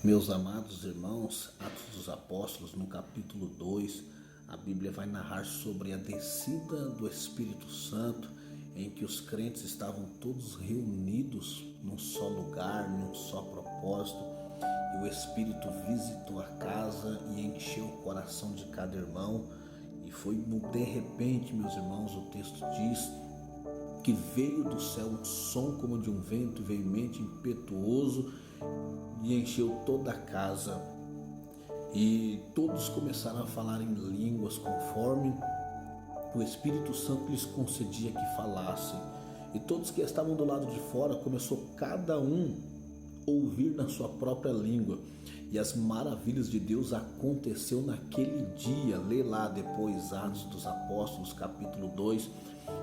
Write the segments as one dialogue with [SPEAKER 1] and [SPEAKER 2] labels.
[SPEAKER 1] Meus amados irmãos, Atos dos Apóstolos, no capítulo 2, a Bíblia vai narrar sobre a descida do Espírito Santo, em que os crentes estavam todos reunidos num só lugar, num só propósito, e o Espírito visitou a casa e encheu o coração de cada irmão, e foi de repente, meus irmãos, o texto diz que veio do céu um som como de um vento veemente, impetuoso, e encheu toda a casa, e todos começaram a falar em línguas conforme o Espírito Santo lhes concedia que falassem. E todos que estavam do lado de fora começou cada um ouvir na sua própria língua, e as maravilhas de Deus aconteceu naquele dia. Lê lá depois Atos dos Apóstolos capítulo 2,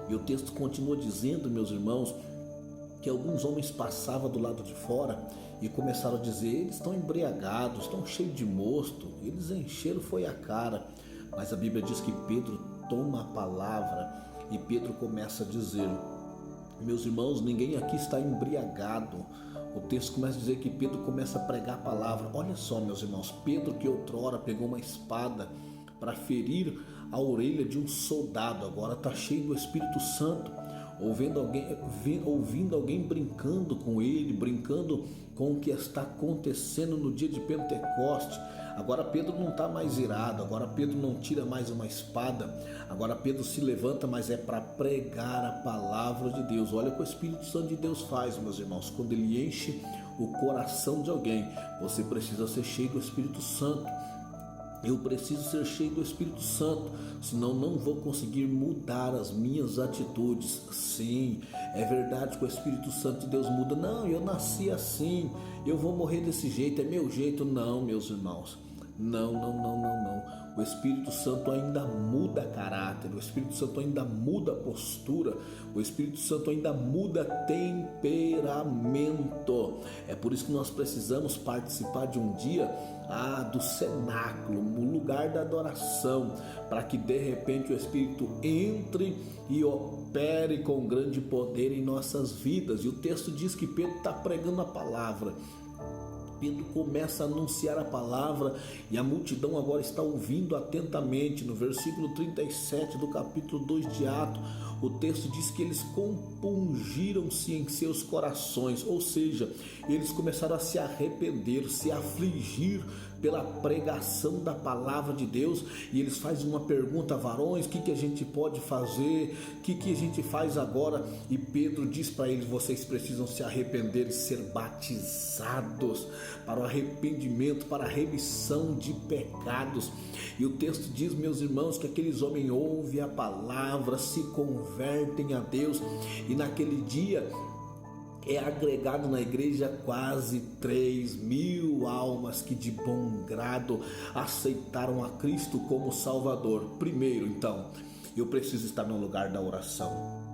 [SPEAKER 1] e o texto continua dizendo, meus irmãos, que alguns homens passavam do lado de fora e começaram a dizer: eles estão embriagados, estão cheios de mosto, eles encheram foi a cara. Mas a Bíblia diz que Pedro toma a palavra e Pedro começa a dizer: meus irmãos, ninguém aqui está embriagado. O texto começa a dizer que Pedro começa a pregar a palavra. Olha só, meus irmãos, Pedro, que outrora pegou uma espada para ferir a orelha de um soldado, agora está cheio do Espírito Santo, ouvindo alguém brincando com ele, brincando com o que está acontecendo no dia de Pentecoste. Agora Pedro não está mais irado, agora Pedro não tira mais uma espada, agora Pedro se levanta, mas é para pregar a palavra de Deus. Olha o que o Espírito Santo de Deus faz, meus irmãos, quando ele enche o coração de alguém. Você precisa ser cheio do Espírito Santo. Eu preciso ser cheio do Espírito Santo, senão não vou conseguir mudar as minhas atitudes. Sim, é verdade que o Espírito Santo de Deus muda. Não, eu nasci assim, eu vou morrer desse jeito, é meu jeito. Não, meus irmãos, não. O Espírito Santo ainda muda caráter, o Espírito Santo ainda muda postura, o Espírito Santo ainda muda temperamento. É por isso que nós precisamos participar de um dia do cenáculo, no lugar da adoração, para que de repente o Espírito entre e opere com grande poder em nossas vidas. E o texto diz que Pedro está pregando a palavra. Pedro começa a anunciar a palavra e a multidão agora está ouvindo atentamente. No versículo 37 do capítulo 2 de Atos, o texto diz que eles compungiram-se em seus corações, ou seja, eles começaram a se arrepender, se afligir pela pregação da palavra de Deus. E eles fazem uma pergunta: varões, o que a gente pode fazer? O que a gente faz agora? E Pedro diz para eles: vocês precisam se arrepender e ser batizados para o arrependimento, para a remissão de pecados. E o texto diz, meus irmãos, que aqueles homens ouvem a palavra, se convertem a Deus, e naquele dia é agregado na igreja quase 3.000 almas que de bom grado aceitaram a Cristo como Salvador. Primeiro, então, eu preciso estar no lugar da oração.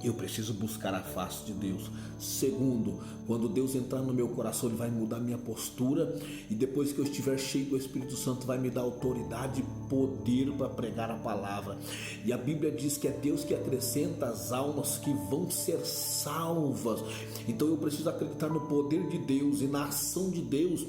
[SPEAKER 1] Eu preciso buscar a face de Deus. Segundo, quando Deus entrar no meu coração, Ele vai mudar minha postura. E depois que eu estiver cheio do Espírito Santo, vai me dar autoridade e poder para pregar a palavra. E a Bíblia diz que é Deus que acrescenta as almas que vão ser salvas. Então eu preciso acreditar no poder de Deus e na ação de Deus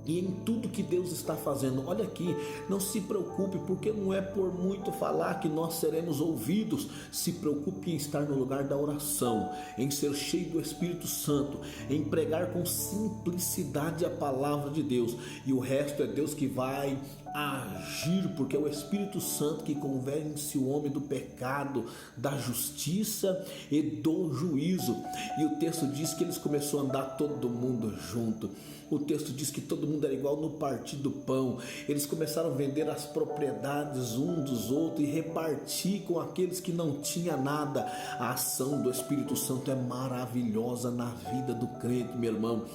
[SPEAKER 1] e em tudo que Deus está fazendo. Olha aqui, não se preocupe, porque não é por muito falar que nós seremos ouvidos. Se preocupe em estar no lugar da oração, em ser cheio do Espírito Santo, em pregar com simplicidade a palavra de Deus, e o resto é Deus que vai agir, porque é o Espírito Santo que convence o homem do pecado, da justiça e do juízo. E o texto diz que eles começaram a andar todo mundo junto. O texto diz que todo mundo era igual no partir do pão. Eles começaram a vender as propriedades um dos outros e repartir com aqueles que não tinham nada. A ação do Espírito Santo é maravilhosa na vida do crente, meu irmão.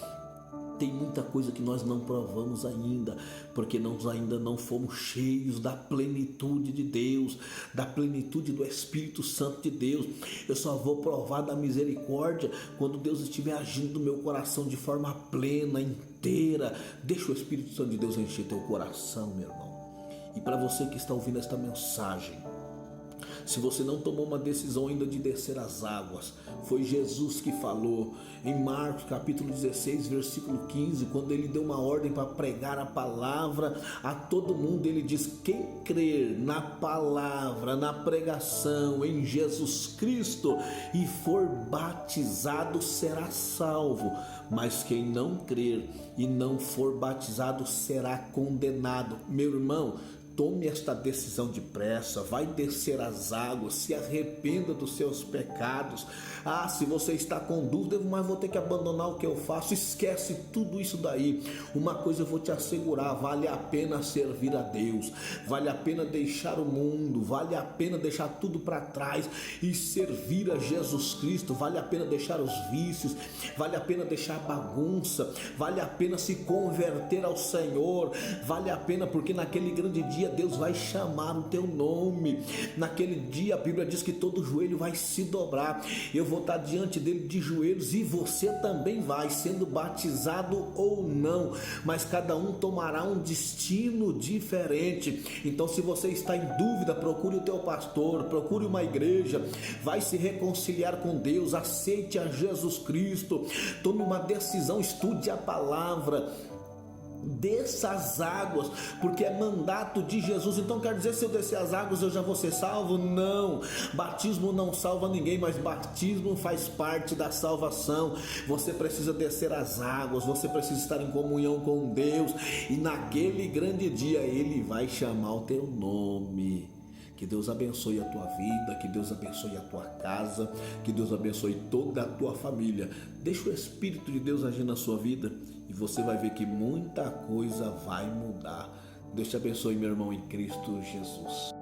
[SPEAKER 1] Tem muita coisa que nós não provamos ainda, porque nós ainda não fomos cheios da plenitude de Deus, da plenitude do Espírito Santo de Deus. Eu só vou provar da misericórdia quando Deus estiver agindo no meu coração de forma plena, inteira. Deixa o Espírito Santo de Deus encher teu coração, meu irmão. E para você que está ouvindo esta mensagem, Se você não tomou uma decisão ainda de descer as águas, foi Jesus que falou em Marcos capítulo 16, versículo 15, quando ele deu uma ordem para pregar a palavra a todo mundo. Ele diz: quem crer na palavra, na pregação em Jesus Cristo e for batizado será salvo, mas quem não crer e não for batizado será condenado. Meu irmão, tome esta decisão depressa, vai descer as águas, se arrependa dos seus pecados. Se você está com dúvida, mas vou ter que abandonar o que eu faço, esquece tudo isso daí. Uma coisa eu vou te assegurar: vale a pena servir a Deus, vale a pena deixar o mundo, vale a pena deixar tudo para trás e servir a Jesus Cristo, vale a pena deixar os vícios, vale a pena deixar a bagunça, vale a pena se converter ao Senhor, vale a pena, porque naquele grande dia Deus vai chamar o teu nome. Naquele dia a Bíblia diz que todo joelho vai se dobrar. Eu vou estar diante dele de joelhos e você também vai, sendo batizado ou não, mas cada um tomará um destino diferente. Então, se você está em dúvida, procure o teu pastor, procure uma igreja, vai se reconciliar com Deus, aceite a Jesus Cristo, tome uma decisão, estude a palavra, desça as águas, porque é mandato de Jesus. Então quer dizer, se eu descer as águas eu já vou ser salvo? Não, batismo não salva ninguém, mas batismo faz parte da salvação. Você precisa descer as águas, você precisa estar em comunhão com Deus, e naquele grande dia Ele vai chamar o teu nome. Que Deus abençoe a tua vida, que Deus abençoe a tua casa, que Deus abençoe toda a tua família. Deixa o Espírito de Deus agir na sua vida e você vai ver que muita coisa vai mudar. Deus te abençoe, meu irmão, em Cristo Jesus.